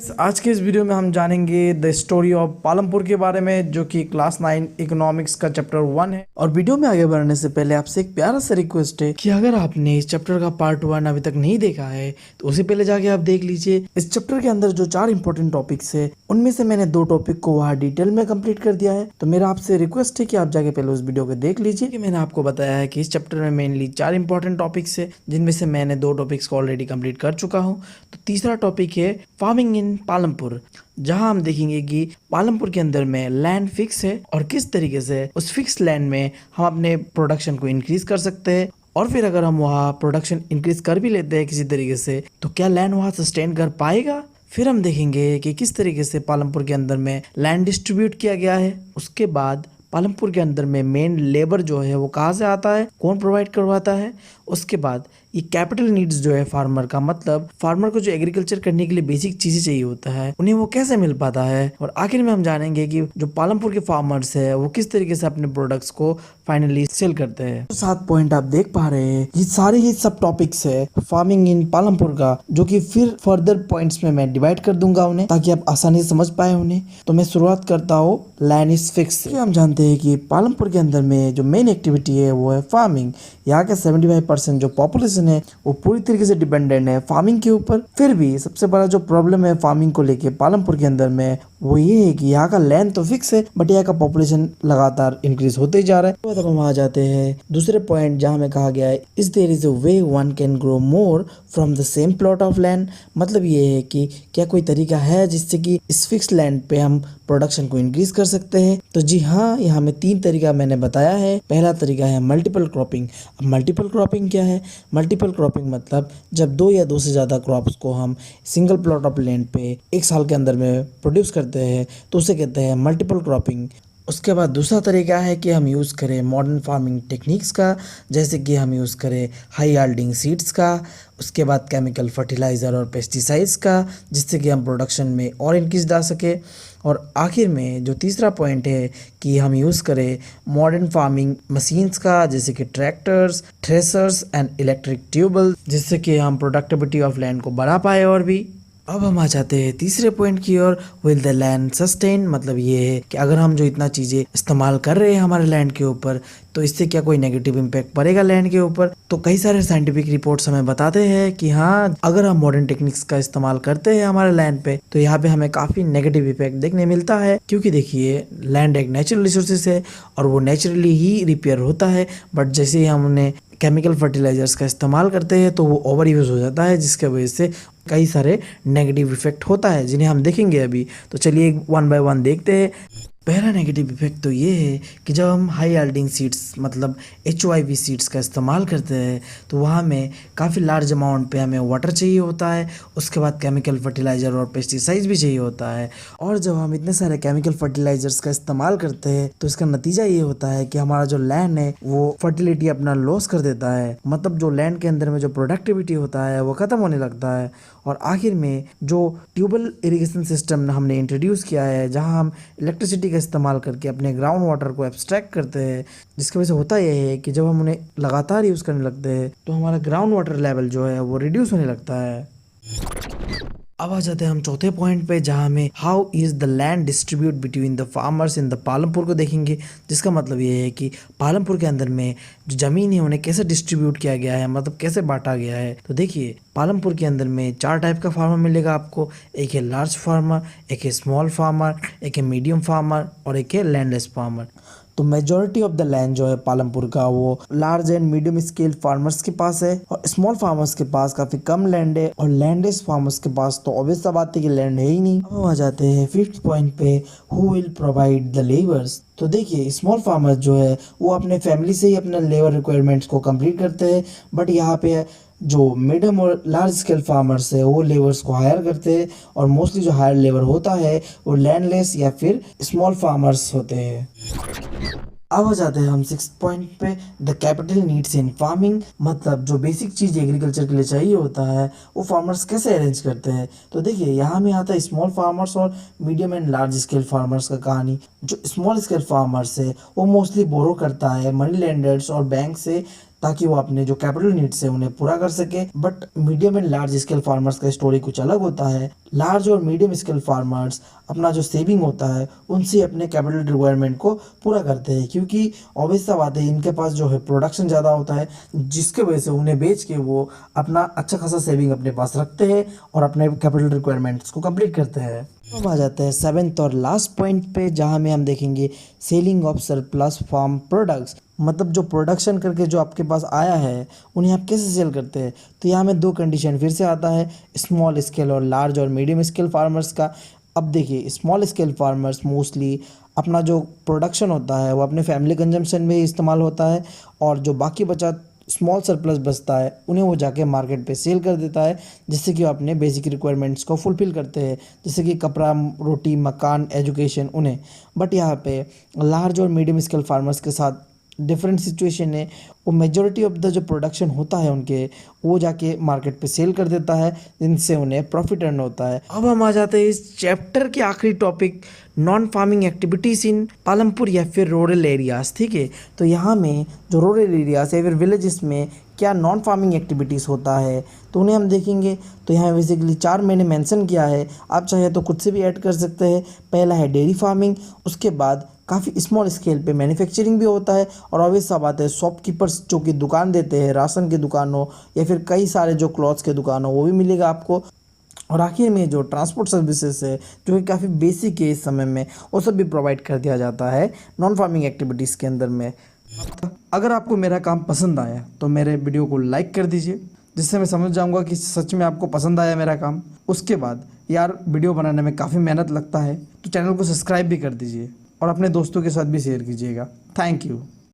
आज के इस वीडियो में हम जानेंगे द स्टोरी ऑफ पालमपुर के बारे में, जो कि क्लास 9 इकोनॉमिक्स का चैप्टर 1 है। और वीडियो में आगे बढ़ने से पहले आपसे एक प्यारा सा रिक्वेस्ट है कि अगर आपने इस चैप्टर का पार्ट 1 अभी तक नहीं देखा है तो उसे पहले जाके आप देख लीजिए। इस चैप्टर के अंदर जो 4 इंपॉर्टेंट टॉपिक्स है उनमें से मैंने 2 टॉपिक को वहाँ डिटेल में कंप्लीट कर दिया है। तो मेरा आपसे रिक्वेस्ट है कि आप जाके पहले उस वीडियो को देख लीजिए। कि मैंने आपको बताया है कि इस चैप्टर में मेनली 4 इंपॉर्टेंट टॉपिक्स है, जिनमें से मैंने 2 टॉपिक्स को ऑलरेडी कंप्लीट कर चुका हूँ। तो तीसरा टॉपिक है फार्मिंग इन पालमपुर, जहां हम देखेंगे कि पालमपुर के अंदर में लैंड फिक्स है और किस तरीके से उस फिक्स लैंड में हम अपने प्रोडक्शन को इंक्रीज कर सकते हैं। और फिर अगर हम वहाँ प्रोडक्शन इंक्रीज कर भी लेते हैं किसी तरीके से, तो क्या लैंड वहाँ सस्टेन कर पाएगा। फिर हम देखेंगे कि किस तरीके से पालमपुर के अंदर में लैंड डिस्ट्रीब्यूट किया गया है। उसके बाद पालमपुर के अंदर में मेन लेबर जो है वो कहाँ से आता है, कौन प्रोवाइड करवाता है। उसके बाद ये कैपिटल नीड्स जो है फार्मर का, मतलब फार्मर को जो एग्रीकल्चर करने के लिए बेसिक चीजें चाहिए होता है, उन्हें वो कैसे मिल पाता है। और आखिर में हम जानेंगे कि जो पालमपुर के फार्मर्स है वो किस तरीके से अपने प्रोडक्ट्स को फाइनली सेल करते हैं। तो 7 पॉइंट आप देख पा रहे हैं, ये सारे ही सब टॉपिक्स है फार्मिंग इन पालमपुर का, जो कि फिर फर्दर पॉइंट्स में मैं डिवाइड कर दूंगा उन्हें, ताकि आप आसानी से समझ पाए उन्हें। तो मैं शुरुआत करता हूँ लैंड इज फिक्स। हम जानते हैं कि पालमपुर के अंदर में जो मेन एक्टिविटी है वो है फार्मिंग। यहाँ के 75% जो पॉपुलेशन है वो पूरी तरीके से डिपेंडेंट है फार्मिंग के ऊपर। फिर भी सबसे बड़ा जो प्रॉब्लम है फार्मिंग को लेके पालमपुर के अंदर में वो ये है कि यहाँ का लैंड तो फिक्स है, बट यहाँ का पॉपुलेशन लगातार इंक्रीज होते ही जा रहा है। तो हम आ जाते हैं दूसरे पॉइंट, जहाँ में कहा गया है is there is a way one can grow more from the same plot of land. मतलब ये है कि क्या कोई तरीका है जिससे कि इस फिक्स लैंड पे हम प्रोडक्शन को इंक्रीज कर सकते हैं। तो जी हाँ, यहाँ में 3 तरीका मैंने बताया है। पहला तरीका है मल्टीपल क्रॉपिंग। अब मल्टीपल क्रॉपिंग क्या है? मल्टीपल क्रॉपिंग मतलब जब 2 या 2 से ज़्यादा क्रॉप्स को हम सिंगल प्लॉट ऑफ लैंड पे एक साल के अंदर में प्रोड्यूस करते हैं, तो उसे कहते हैं मल्टीपल क्रॉपिंग। उसके बाद दूसरा तरीका है कि हम यूज़ करें मॉडर्न फार्मिंग टेक्निक्स का, जैसे कि हम यूज़ करें हाई यील्डिंग सीड्स का। उसके बाद केमिकल फर्टिलाइज़र और पेस्टिसाइड्स का, जिससे कि हम प्रोडक्शन में और इंक्रीज ला सके। और आखिर में जो तीसरा पॉइंट है कि हम यूज़ करें मॉडर्न फार्मिंग मशीन्स का, जैसे कि tractors, threshers and electric tubal, जिससे कि हम प्रोडक्टिविटी ऑफ लैंड को बढ़ा पाए। और भी अब हम आ जाते हैं तीसरे पॉइंट की ओर, विल द लैंड सस्टेन। मतलब ये है कि अगर हम जो इतना चीज़ें इस्तेमाल कर रहे हैं हमारे लैंड के ऊपर, तो इससे क्या कोई नेगेटिव इम्पैक्ट पड़ेगा लैंड के ऊपर। तो कई सारे साइंटिफिक रिपोर्ट्स हमें बताते हैं कि हाँ, अगर हम मॉडर्न टेक्निक्स का इस्तेमाल करते हैं हमारे लैंड पे, तो यहाँ पे हमें काफ़ी नेगेटिव इफेक्ट देखने मिलता है। क्योंकि देखिए, लैंड एक नेचुरल रिसोर्सेज है और वो नेचुरली ही रिपेयर होता है, बट जैसे ही हम उन्हें केमिकल फर्टिलाइजर्स का इस्तेमाल करते हैं तो वो ओवर यूज़ हो जाता है, जिसके वजह से कई सारे नेगेटिव इफेक्ट होता है, जिन्हें हम देखेंगे अभी। तो चलिए 1 बाय 1 देखते हैं। पहला नेगेटिव इफेक्ट तो ये है कि जब हम हाई यील्डिंग सीड्स मतलब HYV सीड्स का इस्तेमाल करते हैं, तो वहाँ में काफ़ी लार्ज अमाउंट पे हमें वाटर चाहिए होता है। उसके बाद केमिकल फर्टिलाइज़र और पेस्टिसाइड्स भी चाहिए होता है। और जब हम इतने सारे केमिकल फर्टिलाइजर्स का इस्तेमाल करते हैं, तो इसका नतीजा ये होता है कि हमारा जो लैंड है वो फर्टिलिटी अपना लॉस कर देता है। मतलब जो लैंड के अंदर में जो प्रोडक्टिविटी होता है वो ख़त्म होने लगता है। और आखिर में जो ट्यूबल इरिगेशन सिस्टम हमने इंट्रोड्यूस किया है, जहाँ हम इलेक्ट्रिसिटी का इस्तेमाल करके अपने ग्राउंड वाटर को एब्स्ट्रैक्ट करते हैं, जिसकी वजह से होता यह है कि जब हम उन्हें लगातार यूज़ करने लगते हैं तो हमारा ग्राउंड वाटर लेवल जो है वो रिड्यूस होने लगता है। अब आ जाते हैं हम चौथे पॉइंट पे, जहाँ में how is the land distribute between the farmers in the Palampur को देखेंगे। जिसका मतलब ये है कि पालमपुर के अंदर में जो ज़मीन है उन्हें कैसे डिस्ट्रीब्यूट किया गया है, मतलब कैसे बांटा गया है। तो देखिए, पालमपुर के अंदर में 4 टाइप का फार्मर मिलेगा आपको। एक है लार्ज फार्मर, एक है स्मॉल फार्मर, एक है मीडियम फार्मर और एक है लैंडलेस फार्मर। तो मेजॉरिटी ऑफ द लैंड जो है पालमपुर का वो large and medium scale farmers के पास है, और स्मॉल फार्मर्स के पास काफी कम लैंड है, और लैंडलेस फार्मर्स के पास तो ऑब्वियस सा बात है कि लैंड है ही नहीं। अब हम आ जाते हैं 5th पॉइंट पे, who will provide the labours. तो देखिए, स्मॉल फार्मर्स जो है वो अपने फैमिली से ही अपने लेबर रिक्वायरमेंट्स को कंप्लीट करते हैं, बट यहाँ पे जो मीडियम और लार्ज स्केल फार्मर्स है वो लेबर्स को हायर करते हैं, और मोस्टली जो हायर लेबर होता है वो लैंडलेस या फिर स्मॉल फार्मर्स होते हैं। अब आ जाते हैं हम 6th पॉइंट पे, the capital needs in farming. मतलब जो बेसिक चीज़ एग्रीकल्चर के लिए चाहिए होता है वो फार्मर्स कैसे अरेंज करते हैं। तो देखिए, यहाँ में आता है स्मॉल फार्मर्स और medium and large scale farmers का कहानी। जो स्मॉल स्केल फार्मर्स है वो मोस्टली बोरो करता है मनी लैंडर्स और बैंक से ताकि वो अपने जो कैपिटल नीड्स है उन्हें पूरा कर सके। But medium and large scale farmers का स्टोरी कुछ अलग होता है। लार्ज और मीडियम स्केल फार्मर्स अपना जो सेविंग होता है उनसे अपने कैपिटल रिक्वायरमेंट को पूरा करते हैं, क्योंकि ऑब्वियस सा बात है इनके पास जो है प्रोडक्शन ज़्यादा होता है, जिसके वजह से उन्हें बेच के वो अपना अच्छा खासा सेविंग अपने पास रखते हैं और अपने कैपिटल रिक्वायरमेंट्स को कंप्लीट करते हैं। अब आ जाते हैं सेवेंथ और लास्ट पॉइंट पे, जहाँ में हम देखेंगे selling of surplus farm products. मतलब जो प्रोडक्शन करके जो आपके पास आया है उन्हें आप कैसे सेल करते हैं। तो यहाँ में दो कंडीशन फिर से आता है, स्मॉल स्केल और लार्ज और मीडियम स्केल फार्मर्स का। अब देखिए स्मॉल स्केल फार्मर्स मोस्टली अपना जो प्रोडक्शन होता है वो अपने फैमिली कंजम्पशन में इस्तेमाल होता है, और जो बाकी बचा स्मॉल सरप्लस बचता है उन्हें वो जाके मार्केट पे सेल कर देता है, जिससे कि वो अपने बेसिक रिक्वायरमेंट्स को फुलफ़िल करते हैं, जैसे कि कपड़ा, रोटी, मकान, एजुकेशन उन्हें। बट यहाँ पे लार्ज और मीडियम स्केल फार्मर्स के साथ डिफरेंट सिचुएशन है। वो मेजॉरिटी ऑफ द जो प्रोडक्शन होता है उनके वो जाके मार्केट पे सेल कर देता है, जिनसे उन्हें प्रॉफिट अर्न होता है। अब हम आ जाते हैं इस चैप्टर के आखिरी टॉपिक, नॉन फार्मिंग एक्टिविटीज़ इन पालमपुर या फिर रूरल एरियाज़। ठीक है, तो यहाँ में जो रूरल एरियाज़ या फिर विलेजेस में क्या नॉन फार्मिंग एक्टिविटीज़ होता है तो उन्हें हम देखेंगे। तो यहाँ बेसिकली 4 मैंने मेंशन किया है, आप चाहे तो खुद से भी ऐड कर सकते हैं। पहला है डेयरी फार्मिंग, उसके बाद काफ़ी स्मॉल स्केल पे मैन्युफैक्चरिंग भी होता है, और ऑब्वियस सा बात है शॉपकीपर्स जो कि दुकान देते हैं, राशन की दुकान हो या फिर कई सारे जो क्लॉथ्स के दुकान हो वो भी मिलेगा आपको। और आखिर में जो ट्रांसपोर्ट सर्विसेज है जो कि काफ़ी बेसिक है इस समय में, वो सब भी प्रोवाइड कर दिया जाता है नॉन फार्मिंग एक्टिविटीज़ के अंदर में। अगर आपको मेरा काम पसंद आया तो मेरे वीडियो को लाइक कर दीजिए, जिससे मैं समझ जाऊंगा कि सच में आपको पसंद आया मेरा काम। उसके बाद यार वीडियो बनाने में काफ़ी मेहनत लगता है, तो चैनल को सब्सक्राइब भी कर दीजिए और अपने दोस्तों के साथ भी शेयर कीजिएगा। Thank you.